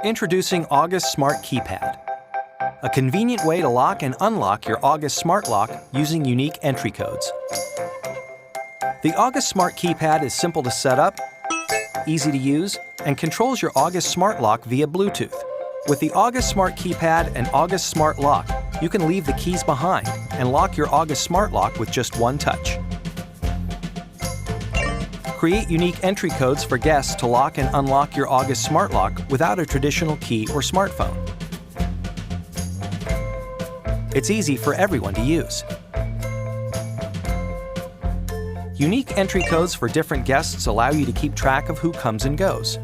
Introducing August Smart Keypad, a convenient way to lock and unlock your August Smart Lock using unique entry codes. The August Smart Keypad is simple to set up, easy to use, and controls your August Smart Lock via Bluetooth. With the August Smart Keypad and August Smart Lock, you can leave the keys behind and lock your August Smart Lock with just one touch. Create unique entry codes for guests to lock and unlock your August Smart Lock without a traditional key or smartphone. It's easy for everyone to use. Unique entry codes for different guests allow you to keep track of who comes and goes.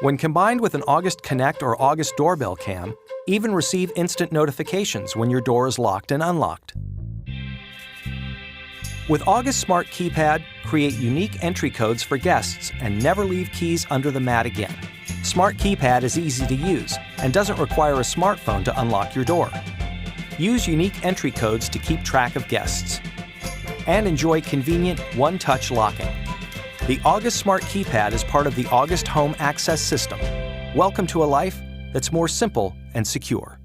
When combined with an August Connect or August Doorbell Cam, even receive instant notifications when your door is locked and unlocked. With August Smart Keypad, create unique entry codes for guests and never leave keys under the mat again. Smart Keypad is easy to use and doesn't require a smartphone to unlock your door. Use unique entry codes to keep track of guests. And enjoy convenient one-touch locking. The August Smart Keypad is part of the August Home Access System. Welcome to a life that's more simple and secure.